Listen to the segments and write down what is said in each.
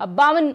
52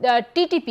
TTP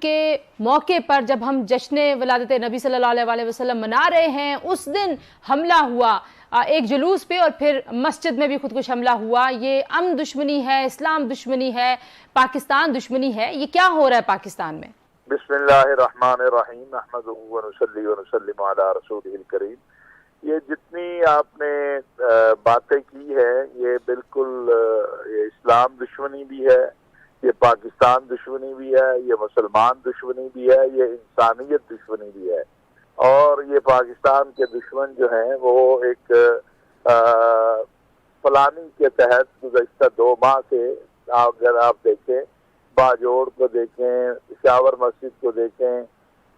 کے موقع پر جب ہم جشن ولادت نبی صلی اللہ علیہ وسلم منا رہے ہیں، اس دن حملہ ہوا ایک جلوس پہ، اور پھر مسجد میں بھی خودکش حملہ ہوا. یہ امن دشمنی ہے، اسلام دشمنی ہے، پاکستان دشمنی ہے، یہ کیا ہو رہا ہے پاکستان میں؟ بسم اللہ الرحمن الرحیم، نحمدہ ونصلی ونسلم علی رسولہ الکریم. یہ جتنی آپ نے باتیں کی ہیں یہ بالکل یہ اسلام دشمنی بھی ہے، یہ پاکستان دشمنی بھی ہے، یہ مسلمان دشمنی بھی ہے، یہ انسانیت دشمنی بھی ہے. اور یہ پاکستان کے دشمن جو ہیں وہ ایک پلاننگ کے تحت گزشتہ 2 ماہ سے، اگر آپ دیکھیں باجوڑ کو دیکھیں، پشاور مسجد کو دیکھیں،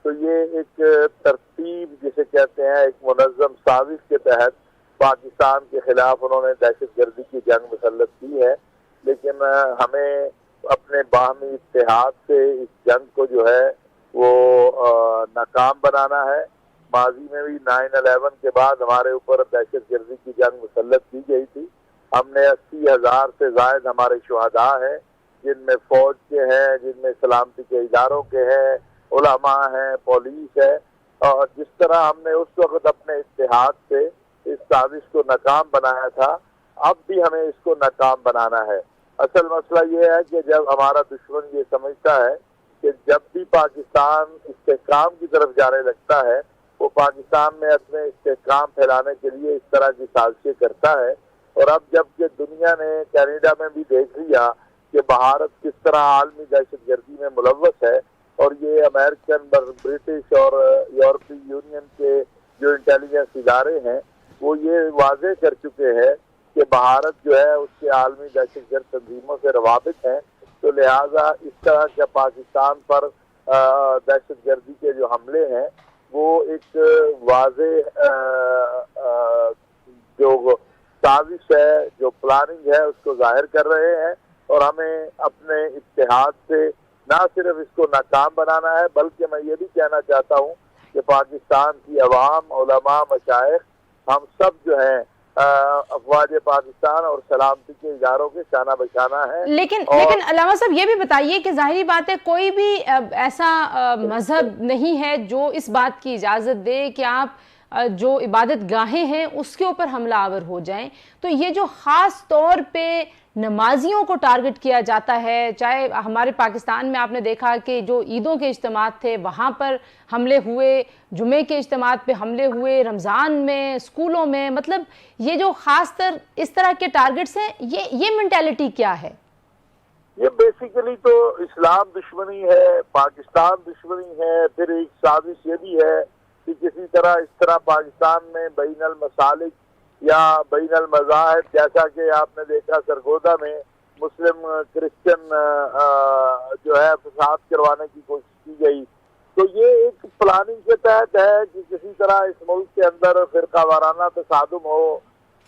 تو یہ ایک ترتیب جسے کہتے ہیں ایک منظم سازش کے تحت پاکستان کے خلاف انہوں نے دہشت گردی کی جنگ مسلط کی ہے. لیکن ہمیں اپنے باہمی اتحاد سے اس جنگ کو جو ہے وہ ناکام بنانا ہے. ماضی میں بھی 9/11 کے بعد ہمارے اوپر دہشت گردی کی جنگ مسلط کی گئی تھی. ہم نے 80,000 سے زائد ہمارے شہداء ہیں، جن میں فوج کے ہیں، جن میں سلامتی کے اداروں کے ہیں، علماء ہیں، پولیس ہے. اور جس طرح ہم نے اس وقت اپنے اتحاد سے اس سازش کو ناکام بنایا تھا، اب بھی ہمیں اس کو ناکام بنانا ہے. اصل مسئلہ یہ ہے کہ جب ہمارا دشمن یہ سمجھتا ہے کہ جب بھی پاکستان استحکام کی طرف جانے لگتا ہے، وہ پاکستان میں اپنے استحکام پھیلانے کے لیے اس طرح کی سازشیں کرتا ہے. اور اب جب کہ دنیا نے کینیڈا میں بھی دیکھ لیا کہ بھارت کس طرح عالمی دہشت گردی میں ملوث ہے، اور یہ امریکن، برٹش اور یورپی یونین کے جو انٹیلیجنس ادارے ہیں وہ یہ واضح کر چکے ہیں کہ بھارت جو ہے اس کے عالمی دہشت گرد تنظیموں سے روابط ہیں. تو لہٰذا اس طرح کے پاکستان پر دہشت گردی کے جو حملے ہیں وہ ایک واضح جو سازش ہے، جو پلاننگ ہے، اس کو ظاہر کر رہے ہیں. اور ہمیں اپنے اتحاد سے نہ صرف اس کو ناکام بنانا ہے، بلکہ میں یہ بھی کہنا چاہتا ہوں کہ پاکستان کی عوام، علماء، مشائخ، ہم سب جو ہیں افواج پاکستان اور سلامتی کے اداروں کے شانہ بشانہ ہیں. لیکن علامہ صاحب یہ بھی بتائیے کہ ظاہری بات ہے کوئی بھی ایسا مذہب نہیں ہے جو اس بات کی اجازت دے کہ آپ جو عبادت گاہیں ہیں اس کے اوپر حملہ آور ہو جائیں. تو یہ جو خاص طور پہ نمازیوں کو ٹارگٹ کیا جاتا ہے، چاہے ہمارے پاکستان میں آپ نے دیکھا کہ جو عیدوں کے اجتماعات تھے وہاں پر حملے ہوئے، جمعے کے اجتماعات پہ حملے ہوئے، رمضان میں، اسکولوں میں، مطلب یہ جو خاص طر اس طرح کے ٹارگٹس ہیں، یہ مینٹیلٹی کیا ہے؟ یہ بیسیکلی تو اسلام دشمنی ہے، پاکستان دشمنی ہے. پھر ایک سازش یہ بھی ہے کہ کسی طرح اس طرح پاکستان میں بین المسالک یا بین المذاہب، جیسا کہ آپ نے دیکھا سرگودا میں مسلم کرسچن جو ہے فساد کروانے کی کوشش کی گئی. تو یہ ایک پلاننگ کے تحت ہے کہ کسی طرح اس ملک کے اندر فرقہ وارانہ تصادم ہو،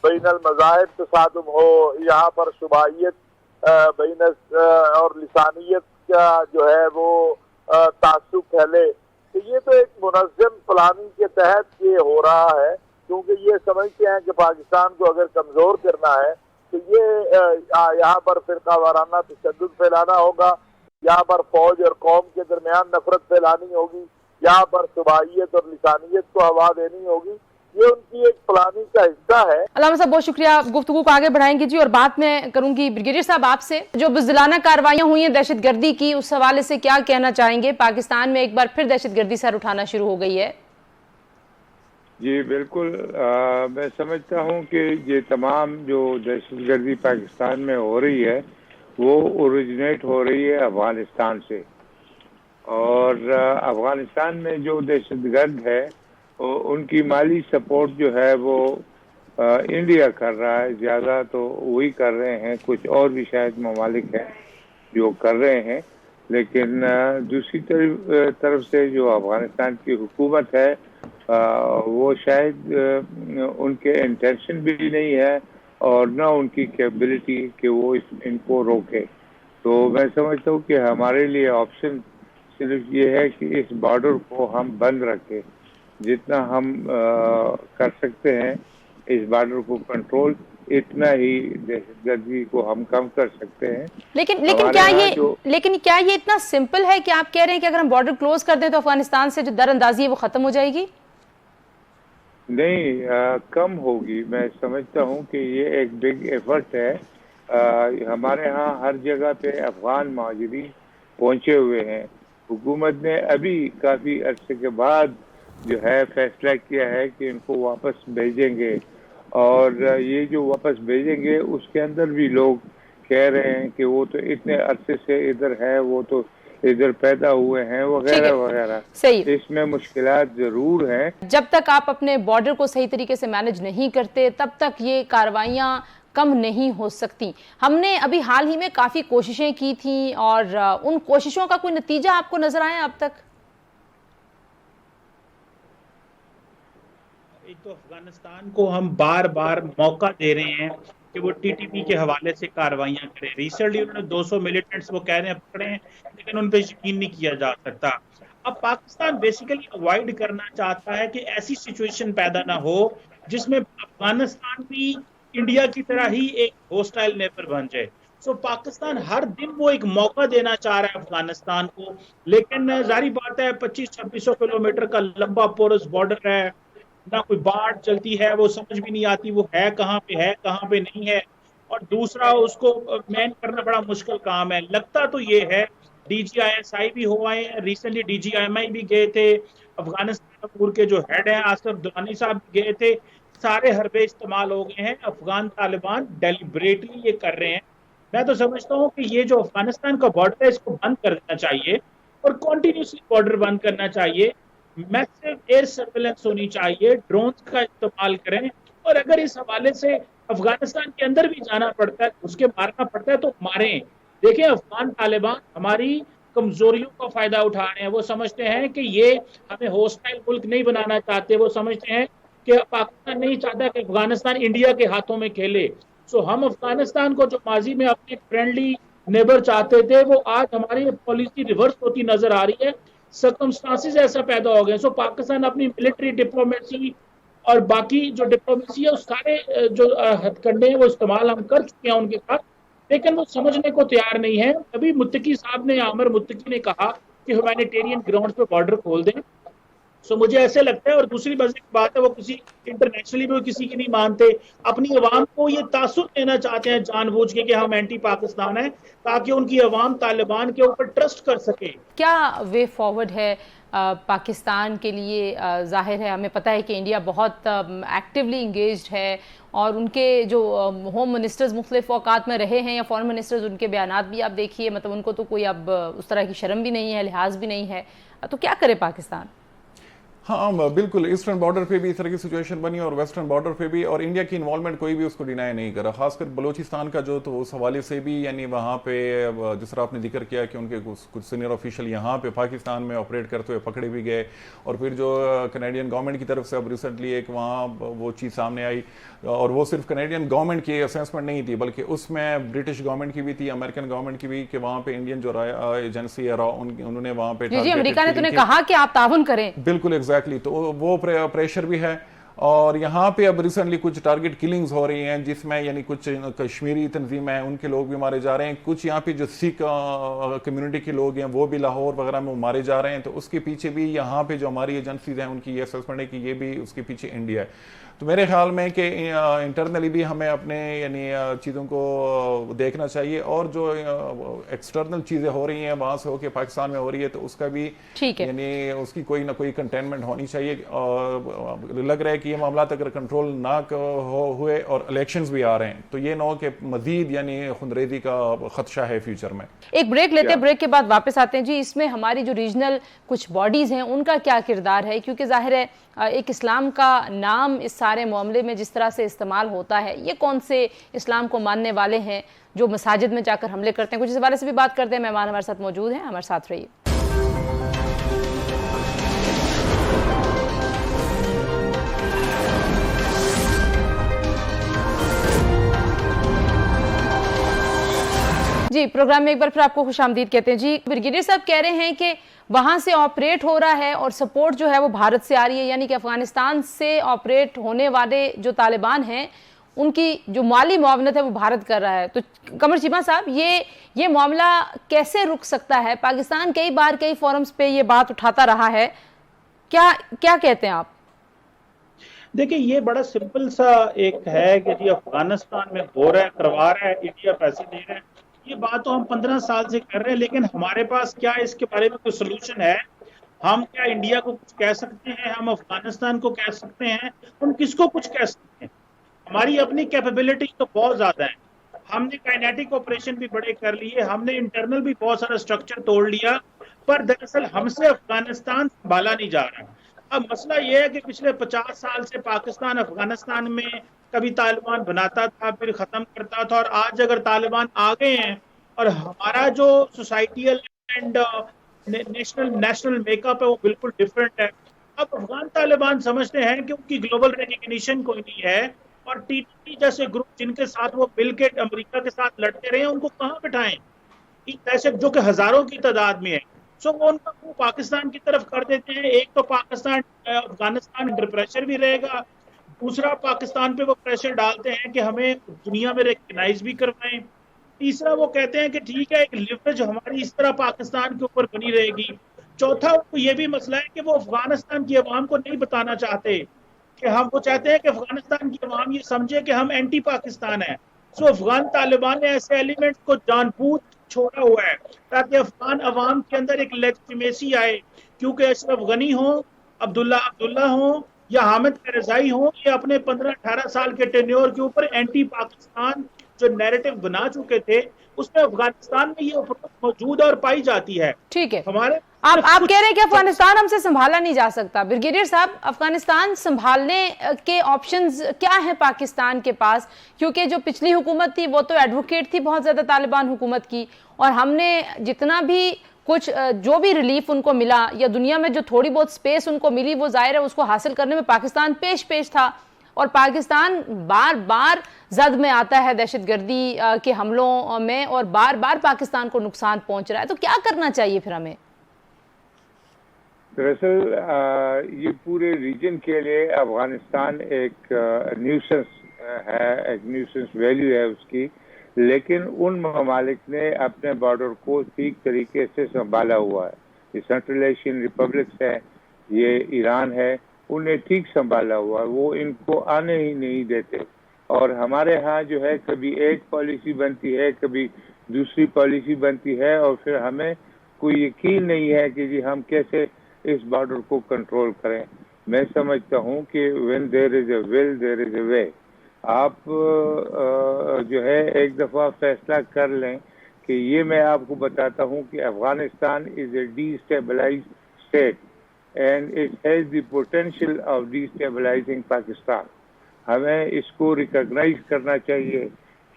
بین المذاہب تصادم ہو، یہاں پر صوبائیت بین اور لسانیت کا جو ہے وہ تعصب پھیلے. تو یہ تو ایک منظم پلاننگ کے تحت یہ ہو رہا ہے، کیونکہ یہ سمجھتے ہیں کہ پاکستان کو اگر کمزور کرنا ہے تو یہ یہاں پر فرقہ وارانہ تشدد پھیلانا ہوگا، یہاں پر فوج اور قوم کے درمیان نفرت پھیلانی ہوگی، یہاں پر صوبائیت اور لسانیت کو ہوا دینی ہوگی. یہ ان کی ایک پلاننگ کا حصہ ہے. علامہ صاحب بہت شکریہ، گفتگو کو آگے بڑھائیں گے جی. اور بات میں کروں گی بریگیڈیئر صاحب آپ سے، جو بزدلانہ کارروائیاں ہوئی ہیں دہشت گردی کی، اس حوالے سے کیا کہنا چاہیں گے؟ پاکستان میں ایک بار پھر دہشت گردی سر اٹھانا شروع ہو گئی ہے. جی بالکل، میں سمجھتا ہوں کہ یہ تمام جو دہشت گردی پاکستان میں ہو رہی ہے وہ اوریجنیٹ ہو رہی ہے افغانستان سے. اور افغانستان میں جو دہشت گرد ہے ان کی مالی سپورٹ جو ہے وہ انڈیا کر رہا ہے، زیادہ تو وہی کر رہے ہیں، کچھ اور بھی شاید ممالک ہیں جو کر رہے ہیں. لیکن دوسری طرف سے جو افغانستان کی حکومت ہے وہ شاید ان کے انٹینشن بھی نہیں ہے اور نہ ان کی کیپبلٹی کہ وہ ان کو روکے. تو میں سمجھتا ہوں کہ ہمارے لیے آپشن صرف یہ ہے کہ اس بارڈر کو ہم بند رکھیں، جتنا ہم کر سکتے ہیں اس بارڈر کو کنٹرول. اتنا ہی دہشت گردی کو ہم کم کر سکتے ہیں. لیکن کیا یہ اتنا سمپل ہے کہ آپ کہہ رہے ہیں کہ اگر ہم بارڈر کلوز کر دیں تو افغانستان سے جو در اندازی ہے وہ ختم ہو جائے گی؟ نہیں، کم ہوگی. میں سمجھتا ہوں کہ یہ ایک بگ ایفرٹ ہے. ہمارے ہاں ہر جگہ پہ افغان مہاجرین پہنچے ہوئے ہیں. حکومت نے ابھی کافی عرصے کے بعد جو ہے فیصلہ کیا ہے کہ ان کو واپس بھیجیں گے، اور یہ جو واپس بھیجیں گے اس کے اندر بھی لوگ کہہ رہے ہیں کہ وہ تو اتنے عرصے سے ادھر ہے، وہ تو ادھر پیدا ہوئے ہیں وغیرہ وغیرہ. صحیح. اس میں مشکلات ضرور ہیں. جب تک آپ اپنے بارڈر کو صحیح طریقے سے مینج نہیں کرتے تب تک یہ کارروائیاں کم نہیں ہو سکتی. ہم نے ابھی حال ہی میں کافی کوششیں کی تھیں، اور ان کوششوں کا کوئی نتیجہ آپ کو نظر آیا اب تک؟ ایک تو افغانستان کو ہم بار بار موقع دے رہے ہیں کہ وہ ٹی ٹی پی کے حوالے سے کارروائیاں کریں. ریسنٹلی انہوں نے 200 ملیٹنٹس وہ کہہ رہے ہیں پکڑے ہیں، لیکن ان پہ یقین نہیں کیا جا سکتا. اب پاکستان بیسیکلی اوائڈ کرنا چاہتا ہے کہ ایسی سچویشن پیدا نہ ہو جس میں افغانستان بھی انڈیا کی طرح ہی ایک ہوسٹائل نیبر بن جائے. سو پاکستان ہر دن وہ ایک موقع دینا چاہ رہا ہے افغانستان کو، لیکن ظاہری بات ہے 2500-2600 کلومیٹر کا لمبا پورس بارڈر ہے، نہ کوئی باڑ چلتی ہے، وہ سمجھ بھی نہیں آتی وہ ہے کہاں پہ نہیں ہے. اور دوسرا اس کو مین کرنا بڑا مشکل کام ہے. لگتا تو یہ ہے D G I S I بھی ہوا ہے، recently D G I M I بھی گئے تھے، افغانستان کے جو ہیڈ ہیں آصف دورانی صاحب بھی گئے تھے. سارے حربے استعمال ہو گئے ہیں. افغان طالبان ڈیلیبریٹلی یہ کر رہے ہیں. میں تو سمجھتا ہوں کہ یہ جو افغانستان کا بارڈر ہے اس کو بند کر دینا چاہیے، اور کنٹینیوسلی بارڈر بند کرنا چاہیے. میسو ایئر سرویلنس ہونی چاہیے، ڈرونز کا استعمال کریں، اور اگر اس حوالے سے افغانستان کے اندر بھی جانا پڑتا ہے، اس کے مارنا پڑتا ہے تو ماریں. دیکھیں افغان طالبان ہماری کمزوریوں کا فائدہ اٹھا رہے ہیں. وہ سمجھتے ہیں کہ یہ ہمیں ہوسٹائل ملک نہیں بنانا چاہتے، وہ سمجھتے ہیں کہ پاکستان نہیں چاہتا کہ افغانستان انڈیا کے ہاتھوں میں کھیلے. سو ہم افغانستان کو جو ماضی میں اپنے فرینڈلی نیبر چاہتے تھے، وہ آج ہماری پالیسی ریورس ہوتی نظر آ رہی ہے. سرکمسٹانسز ایسا پیدا ہو گئے. سو پاکستان اپنی ملٹری ڈپلومیسی اور باقی جو ڈپلومیسی ہے اس سارے جو ہتھ کنڈے ہیں وہ استعمال ہم کر چکے ہیں ان کے ساتھ، لیکن وہ سمجھنے کو تیار نہیں ہے. ابھی متقی صاحب نے، عامر متقی نے کہا کہ ہیومینیٹیرین گراؤنڈز پہ بارڈر کھول دیں. سو مجھے ایسے لگتا ہے، اور دوسری مزے کی بات ہے وہ کسی انٹرنیشنلی بھی کسی کی نہیں مانتے، اپنی عوام کو یہ تاثر دینا چاہتے ہیں جان بوجھ کے کہ ہم اینٹی پاکستان ہیں، تاکہ ان کی عوام طالبان کے اوپر ٹرسٹ کر سکے. کیا وے فارورڈ ہے پاکستان کے لیے؟ ظاہر ہے ہمیں پتہ ہے کہ انڈیا بہت ایکٹیولی انگیجڈ ہے، اور ان کے جو ہوم منسٹرز مختلف اوقات میں رہے ہیں یا فارن منسٹرز، ان کے بیانات بھی آپ دیکھیے، مطلب ان کو تو کوئی اب اس طرح کی شرم بھی نہیں ہے، لحاظ بھی نہیں ہے. تو کیا کرے پاکستان؟ ہاں بالکل، ایسٹرن بارڈر پہ بھی اس طرح کی سچویشن بنی اور ویسٹرن بارڈر پہ بھی، اور انڈیا کی انوالومنٹ کوئی بھی اس کو ڈینائی نہیں کرا. خاص کر بلوچستان کا جو تو اس حوالے سے بھی، یعنی وہاں پہ جس طرح آپ نے ذکر کیا کہ ان کے کچھ سینئر آفیشل یہاں پہ پاکستان میں آپریٹ کرتے ہوئے پکڑے بھی گئے. اور پھر جو کینیڈین گورنمنٹ کی طرف سے اب ریسنٹلی ایک وہاں وہ چیز سامنے آئی، اور وہ صرف کینیڈین گورنمنٹ کی اسیسمنٹ نہیں تھی بلکہ اس میں برٹش گورنمنٹ کی بھی تھی، امریکن گورنمنٹ کی بھی، کہ وہاں پہ انڈین جو ایجنسی ہے انہوں نے وہاں پہ جی امریکہ نے تو نے کہا کہ آپ تعاون کریں. بالکل ایگزیکٹلی، تو وہ پریشر بھی ہے. اور یہاں پہ اب ریسنٹلی کچھ ٹارگٹ کلنگز ہو رہی ہیں جس میں یعنی کچھ کشمیری تنظیمیں ہیں ان کے لوگ بھی مارے جا رہے ہیں. کچھ یہاں پہ جو سکھ کمیونٹی کے لوگ ہیں وہ بھی لاہور وغیرہ میں مارے جا رہے ہیں. تو اس کے پیچھے بھی یہاں پہ جو ہماری ایجنسیز ہیں ان کی یہ اسیسمنٹ ہے کہ یہ بھی اس کے پیچھے انڈیا ہے. تو میرے خیال میں کہ انٹرنلی بھی ہمیں اپنے یعنی چیزوں کو دیکھنا چاہیے، اور جو ایکسٹرنل چیزیں ہو رہی ہیں وہاں سے ہو کے پاکستان میں ہو رہی ہے تو اس کا بھی یعنی اس کی کوئی نہ کوئی کنٹینمنٹ ہونی چاہیے. لگ رہا ہے کہ یہ معاملات اگر کنٹرول نہ ہوئے اور الیکشنز بھی آ رہے ہیں تو یہ نہ ہو کہ مزید یعنی خونریزی کا خدشہ ہے فیوچر میں. ایک بریک لیتے ہیں، بریک کے بعد واپس آتے ہیں. جی اس میں ہماری جو ریجنل کچھ باڈیز ہیں ان کا کیا کردار ہے؟ کیونکہ ظاہر ہے ایک اسلام کا نام اس سارے معاملے میں جس طرح سے استعمال ہوتا ہے، یہ کون سے اسلام کو ماننے والے ہیں جو مساجد میں جا کر حملے کرتے ہیں؟ کچھ اس حوالے سے بھی بات کرتے ہیں. مہمان ہمارے ساتھ موجود ہیں، ہمارے ساتھ رہیے. جی پروگرام میں ایک بار پھر آپ کو خوش آمدید کہتے ہیں. جی بریگیڈیئر صاحب کہہ رہے ہیں کہ وہاں سے آپریٹ ہو رہا ہے اور سپورٹ جو ہے وہ بھارت سے آ رہی ہے، یعنی کہ افغانستان سے آپریٹ ہونے والے جو طالبان ہیں ان کی جو مالی معاونت ہے وہ بھارت کر رہا ہے. تو قمر چیمہ صاحب یہ معاملہ کیسے رک سکتا ہے؟ پاکستان کئی بار کئی فورمز پہ یہ بات اٹھاتا رہا ہے, کیا کہتے ہیں آپ؟ دیکھیں یہ بڑا سمپل سا ایک ہے کہ جی افغانستان میں ہو رہا ہے, کروا رہا ہے, انڈیا پیسے دے رہا ہے, یہ بات تو ہم 15 سال سے کر رہے ہیں, لیکن ہمارے پاس کیا اس کے بارے میں کوئی سولوشن ہے؟ ہم کیا انڈیا کو کچھ کہہ سکتے ہیں؟ ہم افغانستان کو کہہ سکتے ہیں؟ ہم کس کو کچھ کہہ سکتے ہیں؟ ہماری اپنی کیپیبلٹی تو بہت زیادہ ہے. ہم نے کائنیٹک آپریشن بھی بڑے کر لیے, ہم نے انٹرنل بھی بہت سارا اسٹرکچر توڑ لیا, پر دراصل ہم سے افغانستان سنبھالا نہیں جا رہا. اب مسئلہ یہ ہے کہ پچھلے 50 سال سے پاکستان افغانستان میں کبھی طالبان بناتا تھا پھر ختم کرتا تھا, اور آج اگر طالبان آ گئے ہیں اور ہمارا جو societal and national make up ہے وہ بالکل ڈفرینٹ ہے. اب افغان طالبان سمجھتے ہیں کہ ان کی گلوبل ریکگنیشن کوئی نہیں ہے, اور ٹی ٹی پی جیسے گروپ جن کے ساتھ وہ مل کے امریکہ کے ساتھ لڑتے رہے ان کو کہاں بٹھائیں, دہشت جو کہ ہزاروں کی تعداد میں ہے. سو وہ ان کا منہ پاکستان کی طرف کر دیتے ہیں. ایک تو پاکستان افغانستان انڈر پریشر بھی رہے گا, دوسرا پاکستان پہ وہ پریشر ڈالتے ہیں کہ ہمیں دنیا میں ریکگنائز بھی کروائیں, تیسرا وہ کہتے ہیں کہ ٹھیک ہے ایک لیوریج ہماری اس طرح پاکستان کے اوپر بنی رہے گی. چوتھا یہ بھی مسئلہ ہے کہ وہ افغانستان کی عوام کو نہیں بتانا چاہتے کہ وہ چاہتے ہیں کہ افغانستان کی عوام یہ سمجھے کہ ہم اینٹی پاکستان ہیں. سو افغان طالبان نے ایسے ایلیمنٹس کو جان بوجھ چھوڑا ہوا ہے تاکہ افغان عوام کے اندر ایک لیجٹیمیسی آئے, کیونکہ اشرف غنی ہوں, عبداللہ ہوں یا حامد کرزائی ہوں, یہ اپنے 15-18 سال کے ٹینیور کے اوپر اینٹی پاکستان جو نیریٹو بنا چکے تھے, اس میں افغانستان میں یہ اپروچ موجود اور پائی جاتی ہے. ٹھیک ہے, ہمارے آپ کہہ رہے ہیں کہ افغانستان ہم سے سنبھالا نہیں جا سکتا. بریگیڈیئر صاحب, افغانستان سنبھالنے کے آپشنز کیا ہیں پاکستان کے پاس؟ کیونکہ جو پچھلی حکومت تھی وہ تو ایڈوکیٹ تھی بہت زیادہ طالبان حکومت کی, اور ہم نے جتنا بھی کچھ جو بھی ریلیف ان کو ملا یا دنیا میں جو تھوڑی بہت سپیس ان کو ملی, وہ ظاہر ہے اس کو حاصل کرنے میں پاکستان پیش تھا, اور پاکستان بار بار زد میں آتا ہے دہشت گردی کے حملوں میں, اور بار بار پاکستان کو نقصان پہنچ رہا ہے. تو کیا کرنا چاہیے پھر ہمیں؟ دراصل یہ پورے ریجن کے لیے افغانستان ایک نیوسنس ہے, ایک نیوسنس ویلیو ہے اس کی, لیکن ان ممالک نے اپنے بارڈر کو ٹھیک طریقے سے سنبھالا ہوا ہے. یہ سینٹرل ایشین ریپبلکس ہے, یہ ایران ہے, انہیں ٹھیک سنبھالا ہوا ہے, وہ ان کو آنے ہی نہیں دیتے. اور ہمارے ہاں جو ہے کبھی ایک پالیسی بنتی ہے, کبھی دوسری پالیسی بنتی ہے, اور پھر ہمیں کوئی یقین نہیں ہے کہ جی ہم کیسے اس بارڈر کو کنٹرول کریں. میں سمجھتا ہوں کہ when there is a will there is a way. آپ جو ہے ایک دفعہ فیصلہ کر لیں کہ یہ میں آپ کو بتاتا ہوں کہ Afghanistan is a destabilized state and it has the potential of destabilizing Pakistan. ہمیں اس کو ریکگنائز کرنا چاہیے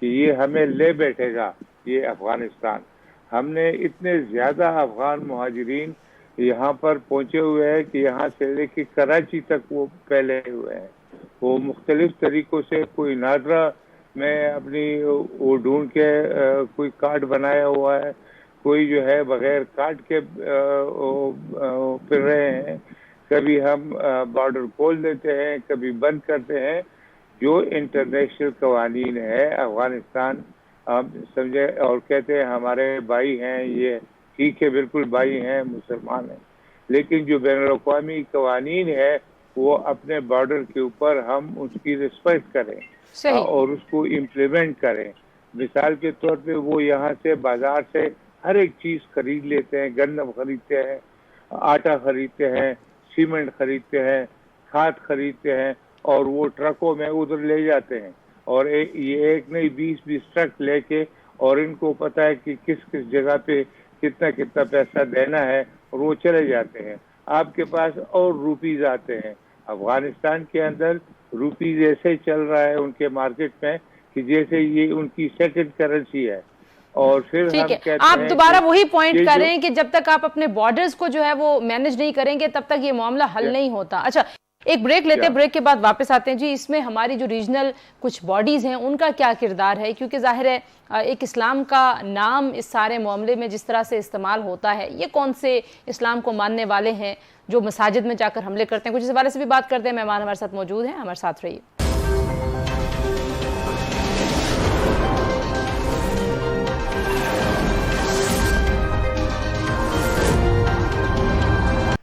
کہ یہ ہمیں لے بیٹھے گا یہ افغانستان. ہم نے اتنے زیادہ افغان مہاجرین یہاں پر پہنچے ہوئے ہیں کہ یہاں سے لے کے کراچی تک وہ پھیلے ہوئے ہیں. وہ مختلف طریقوں سے, کوئی نادرا میں اپنی وہ ڈھونڈ کے کوئی کارڈ بنایا ہوا ہے, کوئی جو ہے بغیر کارڈ کے پھر رہے ہیں. کبھی ہم بارڈر کھول دیتے ہیں, کبھی بند کرتے ہیں. جو انٹرنیشنل قوانین ہے افغانستان ہم سمجھے اور کہتے ہیں ہمارے بھائی ہیں, یہ ٹھیک ہے, بالکل بھائی ہیں, مسلمان ہیں, لیکن جو بین الاقوامی قوانین ہے وہ اپنے بارڈر کے اوپر ہم اس کی رسپیکٹ کریں اور اس کو امپلیمنٹ کریں. مثال کے طور پہ وہ یہاں سے بازار سے ہر ایک چیز خرید لیتے ہیں, گندم خریدتے ہیں, آٹا خریدتے ہیں, سیمنٹ خریدتے ہیں, کھاد خریدتے ہیں, اور وہ ٹرکوں میں ادھر لے جاتے ہیں. اور یہ ایک نہیں 20 ٹرک لے کے, اور ان کو پتہ ہے کہ کس کس جگہ پہ کتنا پیسہ دینا ہے, اور وہ چلے جاتے ہیں. آپ کے پاس اور روپیز آتے ہیں. افغانستان کے اندر روپیز ایسے چل رہا ہے ان کے مارکیٹ میں کہ جیسے یہ ان کی سیکنڈ کرنسی ہے. اور پھر ہم کہتے ہیں آپ دوبارہ وہی پوائنٹ کر رہے ہیں کہ جب تک آپ اپنے بارڈرز کو جو ہے وہ مینج نہیں کریں گے تب تک یہ معاملہ حل نہیں ہوتا. اچھا, ایک بریک لیتے ہیں, بریک کے بعد واپس آتے ہیں. جی, اس میں ہماری جو ریجنل کچھ باڈیز ہیں ان کا کیا کردار ہے؟ کیونکہ ظاہر ہے ایک اسلام کا نام اس سارے معاملے میں جس طرح سے استعمال ہوتا ہے, یہ کون سے اسلام کو ماننے والے ہیں جو مساجد میں جا کر حملے کرتے ہیں؟ کچھ اس حوالے سے بھی بات کرتے ہیں. مہمان ہمارے ساتھ موجود ہیں, ہمارے ساتھ رہیے.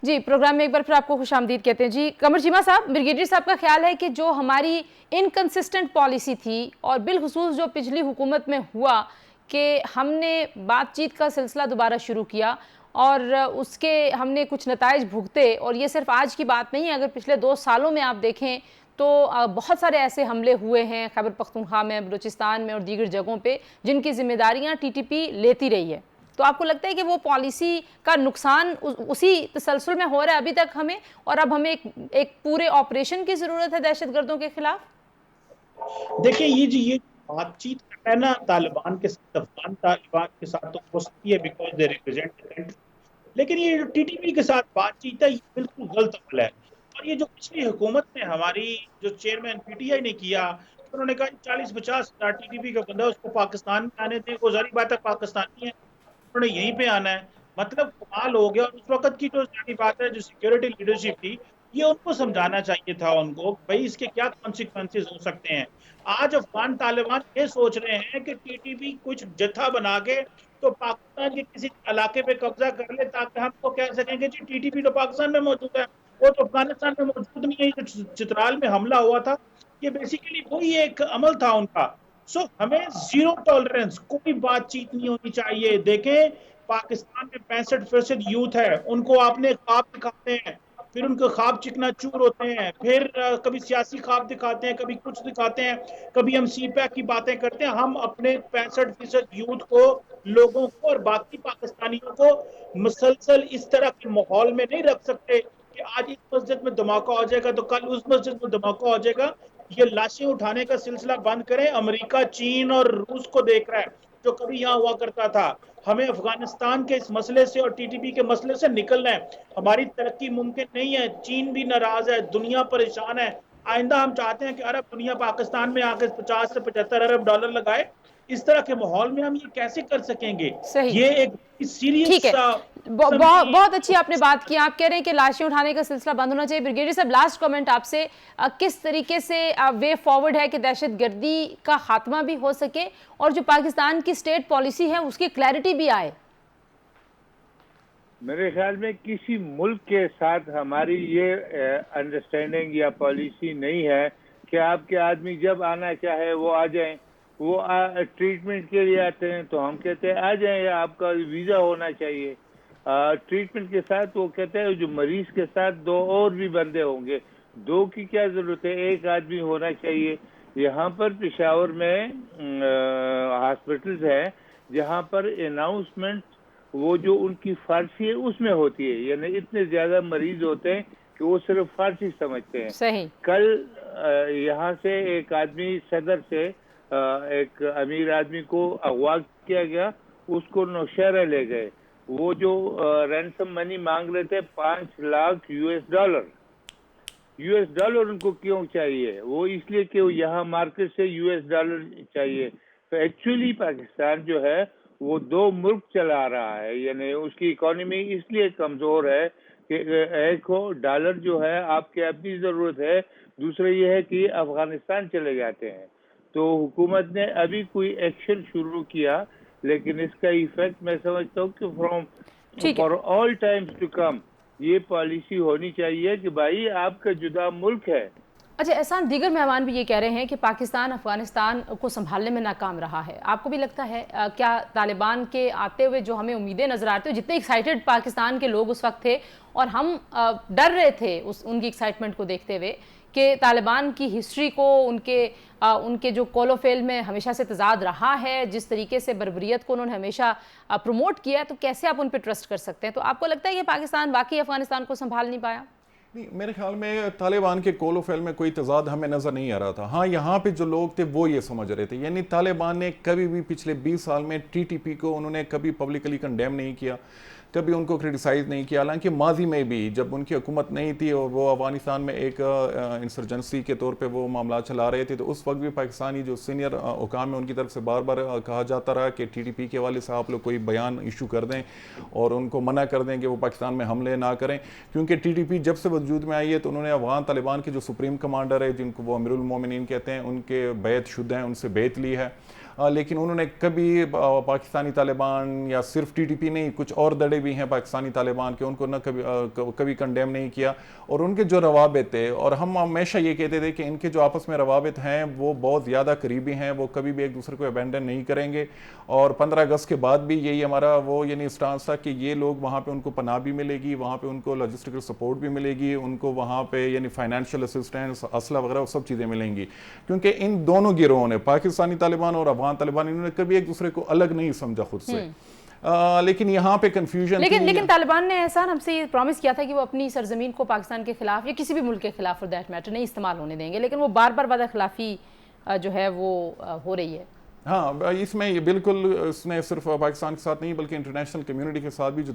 جی پروگرام میں ایک بار پھر آپ کو خوش آمدید کہتے ہیں. جی قمر چیمہ صاحب, بریگیڈیئر صاحب کا خیال ہے کہ جو ہماری انکنسسٹنٹ پالیسی تھی اور بالخصوص جو پچھلی حکومت میں ہوا کہ ہم نے بات چیت کا سلسلہ دوبارہ شروع کیا اور اس کے ہم نے کچھ نتائج بھگتے, اور یہ صرف آج کی بات نہیں ہے, اگر پچھلے 2 سالوں میں آپ دیکھیں تو بہت سارے ایسے حملے ہوئے ہیں خیبر پختونخوا میں, بلوچستان میں اور دیگر جگہوں پہ جن کی ذمہ داریاں ٹی ٹی پی لیتی رہی ہے. تو آپ کو لگتا ہے کہ وہ پالیسی کا نقصان اسی تسلسل میں ہو رہا ہے ابھی تک ہمیں, اور اب ہمیں ایک پورے آپریشن کی ضرورت ہے دہشت گردوں کے خلاف؟ دیکھیں یہ بات چیت ہے نا طالبان کے ساتھ, افغان طالبان کے ساتھ تو ہو سکتی ہے because they represent the country, لیکن یہ جو ٹی ٹی پی کے ساتھ بات چیت ہے یہ بالکل غلط عمل ہے. اور یہ جو پچھلی حکومت نے ہماری جو چیئرمین پی ٹی آئی نے کیا, انہوں نے کہا 40-50 ٹی ٹی پی کا بندہ اس کو پاکستان میں آنے دیں, وہ ظاہری بات ہے پاکستانی ہے, انہوں نے یہیں پہ آنا ہے, مطلب کمال ہو گیا. اور اس وقت کی جو ظاہری بات ہے جو سیکیورٹی لیڈرشپ تھی, یہ ان کو سمجھانا چاہیے تھا ان کو بھائی اس کے کیا کانسیکوینسز ہو سکتے ہیں. آج افغان طالبان یہ سوچ رہے ہیں کہ ٹی ٹی پی کچھ جتھا بنا کے تو پاکستان کے کسی علاقے پہ قبضہ کر لے تاکہ ہم کو کہہ سکیں کہ جی ٹی ٹی پی تو پاکستان میں موجود ہے, وہ تو افغانستان میں موجود نہیں ہے. جو چترال میں حملہ ہوا تھا یہ بیسیکلی وہی ایک عمل تھا ان کا. سو ہمیں زیرو ٹالرنس, کوئی بات چیت نہیں ہونی چاہیے. دیکھیں پاکستان میں 65% یوتھ ہے, ان کو آپ نے خواب دکھاتے ہیں, پھر ان کے خواب چکنا چور ہوتے ہیں, پھر کبھی سیاسی خواب دکھاتے ہیں, کبھی کچھ دکھاتے ہیں, کبھی ہم سی پیک کی باتیں کرتے ہیں. ہم اپنے 65% یوتھ کو, لوگوں کو اور باقی پاکستانیوں کو مسلسل اس طرح کے ماحول میں نہیں رکھ سکتے کہ آج اس مسجد میں دھماکہ ہو جائے گا تو کل اس مسجد میں دھماکہ ہو جائے گا. یہ لاشیں اٹھانے کا سلسلہ بند کریں. امریکہ, چین اور روس کو دیکھ رہا ہے جو کبھی یہاں ہوا کرتا تھا. ہمیں افغانستان کے اس مسئلے سے اور ٹی ٹی پی کے مسئلے سے نکلنا ہے. ہماری ترقی ممکن نہیں ہے. چین بھی ناراض ہے, دنیا پریشان ہے. آئندہ ہم چاہتے ہیں کہ عرب دنیا پاکستان میں آ کے 50 سے 75 ارب ڈالر لگائے. اس طرح کے ماحول میں ہم یہ کیسے کر سکیں گے؟ صحیح, یہ ایک سیریس ٹھیک ہے, بہت اچھی آپ نے بات کی. آپ کہہ رہے ہیں کہ لاشیں اٹھانے کا سلسلہ بند ہونا چاہیے. بریگیڈیئر صاحب لاسٹ کامنٹ آپ سے, کس طریقے سے وے فارورڈ ہے کہ دہشت گردی کا خاتمہ بھی ہو سکے اور جو پاکستان کی اسٹیٹ پالیسی ہے اس کی کلیئرٹی بھی آئے؟ میرے خیال میں کسی ملک کے ساتھ ہماری یہ انڈرسٹینڈنگ یا پالیسی نہیں ہے کہ آپ کے آدمی جب آنا چاہے وہ آ جائیں. وہ ٹریٹمنٹ کے لیے آتے ہیں تو ہم کہتے ہیں آ جائیں, یا آپ کا ویزا ہونا چاہیے. ٹریٹمنٹ کے ساتھ وہ کہتے ہیں جو مریض کے ساتھ 2 اور بھی بندے ہوں گے. 2 کی کیا ضرورت ہے, 1 آدمی ہونا چاہیے. یہاں پر پشاور میں ہاسپٹلز ہیں جہاں پر اناؤنسمنٹ وہ جو ان کی فارسی ہے اس میں ہوتی ہے, یعنی اتنے زیادہ مریض ہوتے ہیں کہ وہ صرف فارسی سمجھتے ہیں. صحیح. کل یہاں سے ایک آدمی صدر سے ایک امیر آدمی کو اغوا کیا گیا, اس کو نوشہرہ لے گئے. وہ جو رینسم منی مانگ رہے تھے 5 لاکھ US ڈالر ان کو کیوں چاہیے؟ وہ اس لیے کہ یہاں مارکیٹ سے US ڈالر چاہیے. تو ایکچولی پاکستان جو ہے وہ 2 ملک چلا رہا ہے, یعنی اس کی اکانومی اس لیے کمزور ہے کہ ایک ہو ڈالر جو ہے آپ کی اپنی ضرورت ہے, دوسرا یہ ہے کہ افغانستان چلے جاتے ہیں. تو حکومت نے ابھی کوئی ایکشن شروع کیا, لیکن اس کا ایفیکٹ میں سمجھتا ہوں کہ for all times to come یہ پالیسی ہونی چاہیے کہ بھائی آپ کا جدا ملک ہے. اچھا احسان, دیگر مہمان بھی یہ کہہ رہے ہیں کہ پاکستان افغانستان کو سنبھالنے میں ناکام رہا ہے. آپ کو بھی لگتا ہے کیا طالبان کے آتے ہوئے جو ہمیں امیدیں نظر آتی ہیں, جتنے ایکسائٹڈ پاکستان کے لوگ اس وقت تھے اور ہم ڈر رہے تھے ان کی ایکسائٹمنٹ کو دیکھتے ہوئے کہ طالبان کی ہسٹری کو ان کے جو کول و فیل میں ہمیشہ سے تضاد رہا ہے, جس طریقے سے بربریت کو انہوں نے ہمیشہ پروموٹ کیا ہے, تو کیسے آپ ان پہ ٹرسٹ کر سکتے ہیں؟ تو آپ کو لگتا ہے کہ پاکستان واقعی افغانستان کو سنبھال نہیں پایا؟ نہیں, میرے خیال میں طالبان کے کول و فیل میں کوئی تضاد ہمیں نظر نہیں آ رہا تھا. ہاں یہاں پہ جو لوگ تھے وہ یہ سمجھ رہے تھے, یعنی طالبان نے کبھی بھی پچھلے 20 سال میں ٹی ٹی پی کو انہوں نے کبھی پبلکلی کنڈیم نہیں کیا, کبھی ان کو کرٹیسائز نہیں کیا. حالانکہ ماضی میں بھی جب ان کی حکومت نہیں تھی اور وہ افغانستان میں ایک انسرجنسی کے طور پہ وہ معاملات چلا رہے تھے, تو اس وقت بھی پاکستانی جو سینئر حکام ہیں ان کی طرف سے بار بار کہا جاتا رہا کہ ٹی ٹی پی کے حوالے سے آپ لوگ کوئی بیان ایشو کر دیں اور ان کو منع کر دیں کہ وہ پاکستان میں حملے نہ کریں. کیونکہ ٹی ٹی پی جب سے وجود میں آئی ہے تو انہوں نے افغان طالبان کے جو سپریم کمانڈر ہے, جن کو وہ امیر المومنین کہتے ہیں, ان کے بیعت شدہ ہیں, ان سے بیعت لی ہے. لیکن انہوں نے کبھی پاکستانی طالبان یا صرف ٹی ٹی پی نہیں، کچھ اور دڑے بھی ہیں پاکستانی طالبان کے، ان کو نہ کبھی کنڈیم نہیں کیا. اور ان کے جو روابط تھے، اور ہم ہمیشہ یہ کہتے تھے کہ ان کے جو آپس میں روابط ہیں وہ بہت زیادہ قریبی ہیں، وہ کبھی بھی ایک دوسرے کو ابینڈن نہیں کریں گے. اور 15 اگست کے بعد بھی یہی ہمارا وہ یعنی اسٹانس تھا کہ یہ لوگ وہاں پہ ان کو پناہ بھی ملے گی، وہاں پہ ان کو لاجسٹیکل سپورٹ بھی ملے گی، ان کو وہاں پہ یعنی فائنینشیل اسسٹنس، اسلحہ وغیرہ وہ سب چیزیں ملیں گی. کیونکہ ان دونوں گروہوں نے، پاکستانی طالبان اور افغان طالبان، انہوں نے کبھی ایک دوسرے کو الگ نہیں سمجھا خود سے. لیکن یہاں پہ کنفیوژن، لیکن طالبان نے احسان ہم سے یہ پرومس کیا تھا کہ وہ اپنی سرزمین کو پاکستان کے خلاف یا کسی بھی ملک کے خلاف فار دیٹ میٹر نہیں استعمال ہونے دیں گے، لیکن وہ بار بار وعدہ خلافی جو ہے وہ ہو رہی ہے. ہاں، اس میں یہ بالکل، اس نے صرف پاکستان کے ساتھ نہیں بلکہ انٹرنیشنل کمیونٹی کے ساتھ بھی جو